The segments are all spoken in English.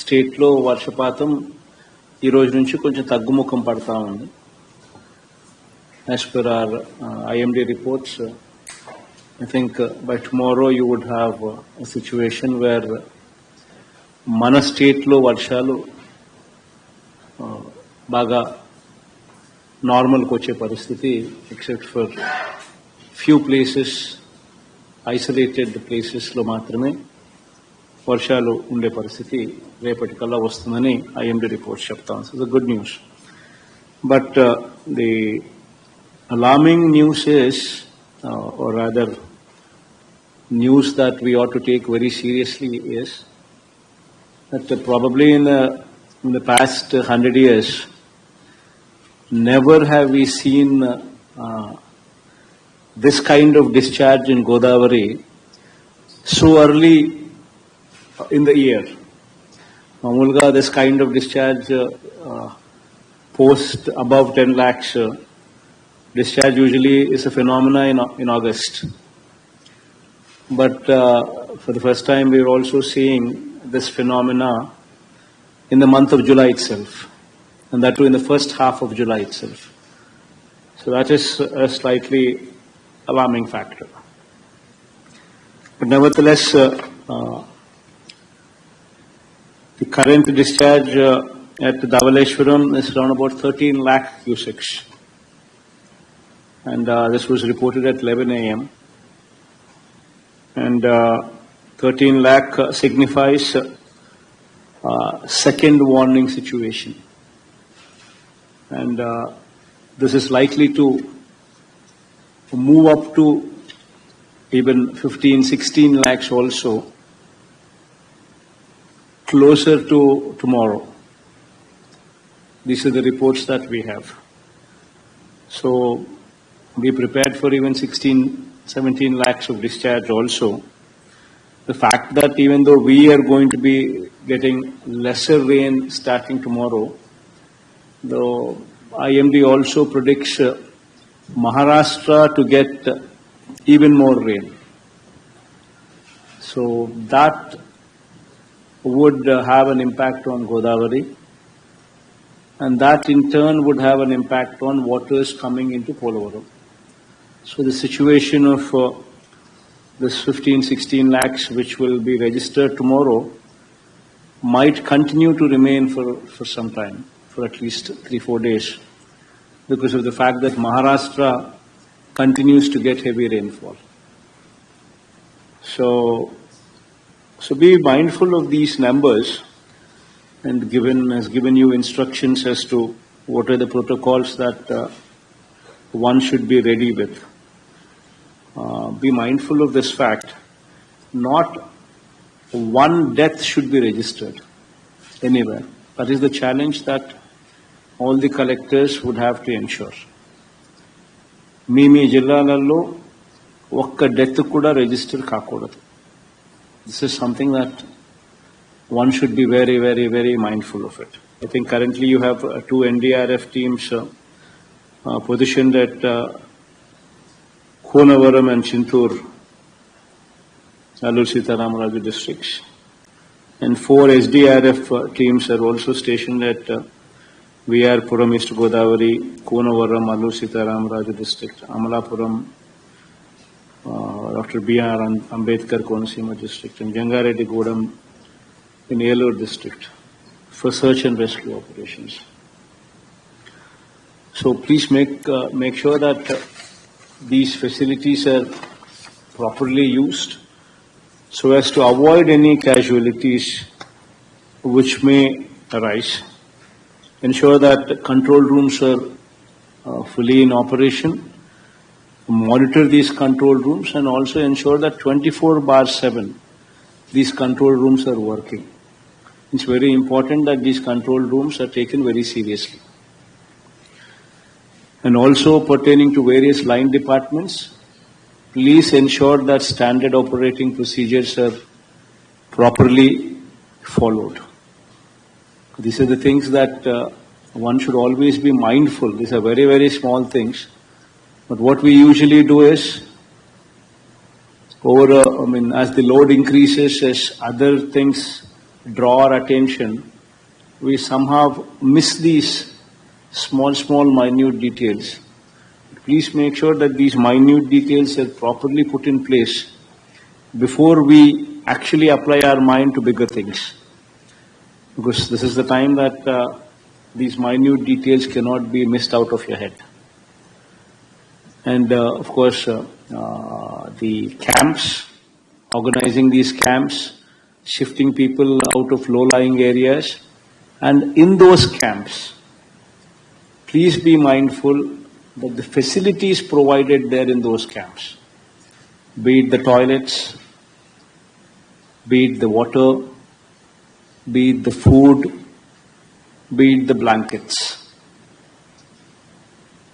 స్టేట్లో వర్షపాతం ఈ రోజు నుంచి కొంచెం తగ్గుముఖం పడతా ఉంది. As per our IMD reports, I think by tomorrow you would have a situation where మన స్టేట్లో వర్షాలు బాగా నార్మల్కి వచ్చే పరిస్థితి, except for few places, isolated ప్లేసెస్లో మాత్రమే వర్షాలు ఉండే పరిస్థితి రేపటికల్లా వస్తుందని ఐఎండీ రిపోర్ట్స్ చెప్తాం. So the good news. But the alarming news is, or rather news that we ought to take very seriously is that probably in the past 100 years, never have we seen this kind of discharge in Godavari so early in the year. Mamulga, this kind of discharge post above 10 lakhs discharge usually is a phenomena in August. But for the first time we are also seeing this phenomena in the month of July itself, and that too in the first half of July itself. So that is a slightly alarming factor. But nevertheless, the current discharge at Dhavaleshwaram is around about 13 lakh cusecs. And this was reported at 11 a.m. And 13 lakh signifies second warning situation. And this is likely to move up to even 15, 16 lakhs also closer to tomorrow. These are the reports that we have. So be prepared for even 16, 17 lakhs of discharge also. The fact that even though we are going to be getting lesser rain starting tomorrow, the IMD also predicts Maharashtra to get even more rain. So that would have an impact on Godavari, and that in turn would have an impact on waters coming into Polavaram. So the situation of this 15, 16 lakhs which will be registered tomorrow might continue to remain for some time, for at least 3-4 days, because of the fact that Maharashtra continues to get heavy rainfall. So be mindful of these numbers, and has given you instructions as to what are the protocols that one should be ready with. Be mindful of this fact. Not one death should be registered anywhere. That is the challenge that all the collectors would have to ensure. మీ జిల్లాలలో ఒక్క death కూడా register కాకూడదు. This is something that one should be very, very, very mindful of it. I think currently you have 2 NDRF teams positioned at Konavaram and Chintur, Allur Sitaramraju districts. And 4 SDRF teams are also stationed at VR Puram, East Godavari, Konavaram, Allur Sitaramraju district, Amalapuram, Dr. B.R. Ambedkar Konaseema district, and Jangareddy Godam in Elur district for search and rescue operations. So please make sure that these facilities are properly used so as to avoid any casualties which may arise. Ensure that control rooms are fully in operation. Monitor these control rooms, and also ensure that 24/7 these control rooms are working. It's very important that these control rooms are taken very seriously. And also pertaining to various line departments, please ensure that standard operating procedures are properly followed. These are the things that one should always be mindful. These are very, very small things. But what we usually do is, as the load increases, as other things draw our attention, we somehow miss these small, minute details. Please make sure that these minute details are properly put in place before we actually apply our mind to bigger things. Because this is the time that these minute details cannot be missed out of your head. And of course, the camps, organizing these camps, shifting people out of low-lying areas, and in those camps, please be mindful that the facilities provided there in those camps, be it the toilets, be it the water, be it the food, be it the blankets.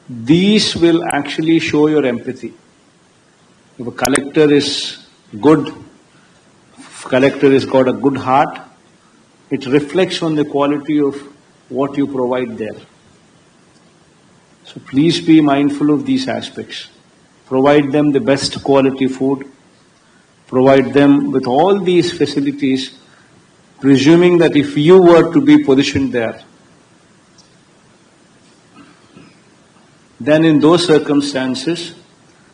These will actually show your empathy. If a collector is good, if a collector has got a good heart, it reflects on the quality of what you provide there. So please be mindful of these aspects. Provide them the best quality food. Provide them with all these facilities, presuming that if you were to be positioned there, then in those circumstances,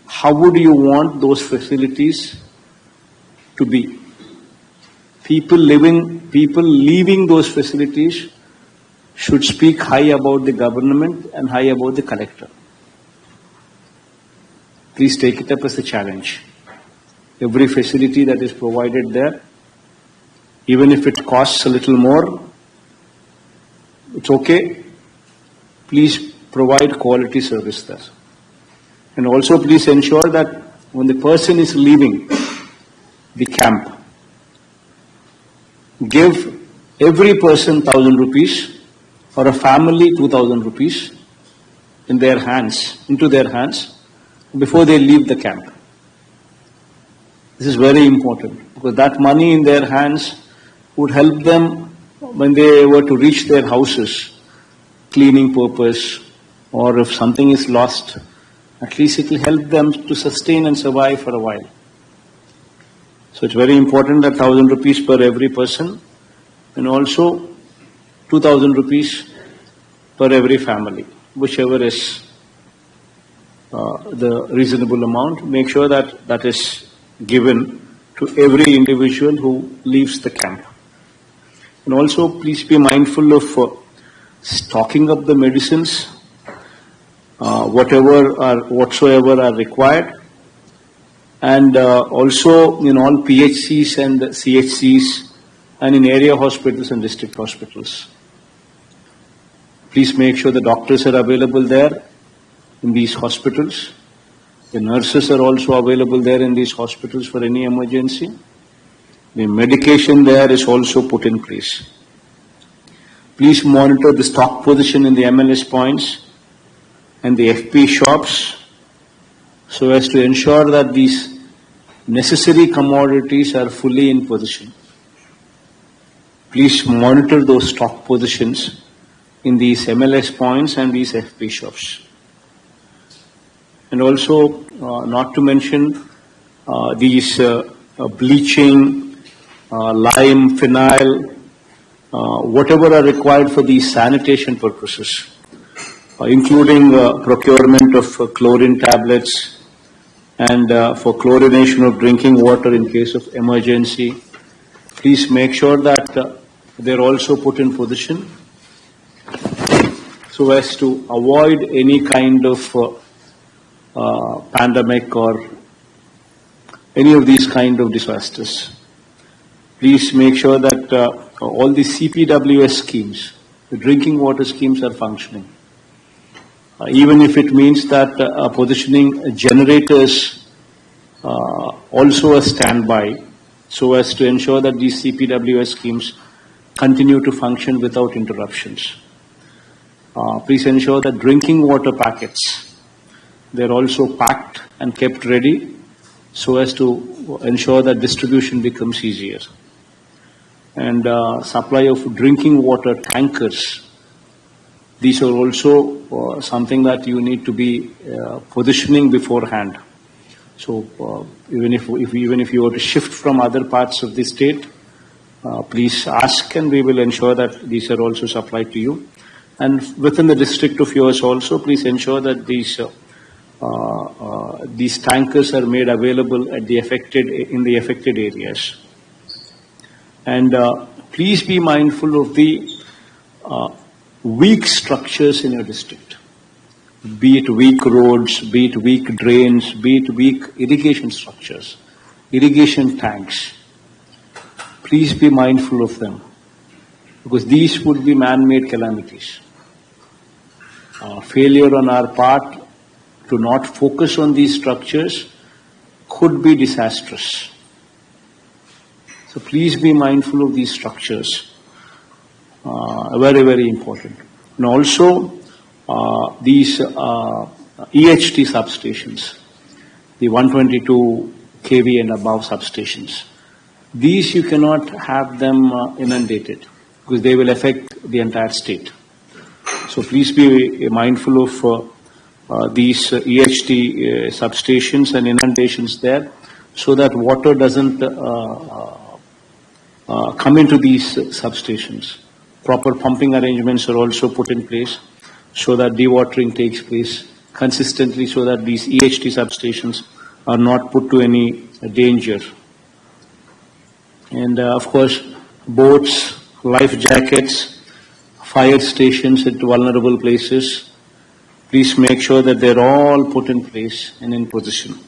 how would you want those facilities to be? People leaving those facilities should speak high about the government and high about the collector. Please take it up as a challenge. Every facility that is provided there, even if it costs a little more, it's okay. Please provide quality service there. And also please ensure that when the person is leaving the camp, give every person 1,000 rupees or a family 2,000 rupees into their hands before they leave the camp. This is very important because that money in their hands would help them when they were to reach their houses, cleaning purpose, or if something is lost, at least it will help them to sustain and survive for a while. So it's very important that 1,000 rupees per every person and also 2,000 rupees per every family, whichever is the reasonable amount. Make sure that that is given to every individual who leaves the camp. And also please be mindful of stocking up the medicines, whatsoever are required, and also in all PHCs and CHCs and in area hospitals and district hospitals. Please make sure the doctors are available there in these hospitals. The nurses are also available there in these hospitals for any emergency. The medication there is also put in place. Please monitor the stock position in the MLS points and the FP shops so as to ensure that these necessary commodities are fully in position. Please monitor those stock positions in these MLS points and these FP shops. And also, not to mention these bleaching, lime, phenyl, whatever are required for these sanitation purposes, including procurement of chlorine tablets and for chlorination of drinking water in case of emergency. Please make sure that they're also put in position so as to avoid any kind of pandemic or any of these kind of disasters. Please make sure that all the CPWS schemes, the drinking water schemes, are functioning. Even if it means that positioning generators also a standby so as to ensure that these CPWS schemes continue to function without interruptions. Please ensure that drinking water packets, they're also packed and kept ready so as to ensure that distribution becomes easier. And supply of drinking water tankers, these are also something that you need to be positioning beforehand. So even if you were to shift from other parts of the state, please ask and we will ensure that these are also supplied to you. And within the district of yours also, please ensure that these tankers are made available at the in the affected areas. And please be mindful of the weak structures in your district, be it weak roads, be it weak drains, be it weak irrigation structures, irrigation tanks. Please be mindful of them, because these would be man-made calamities. Failure on our part to not focus on these structures could be disastrous. So please be mindful of these structures. Very, very important. And also these EHT substations, the 122 kV and above substations. These you cannot have them inundated, because they will affect the entire state. So please be mindful of these EHT substations and inundations there, so that water doesn't come into these substations. Proper pumping arrangements are also put in place so that dewatering takes place consistently, so that these EHT substations are not put to any danger. And of course, boats, life jackets, fire stations at vulnerable places, please make sure that they're all put in place and in position.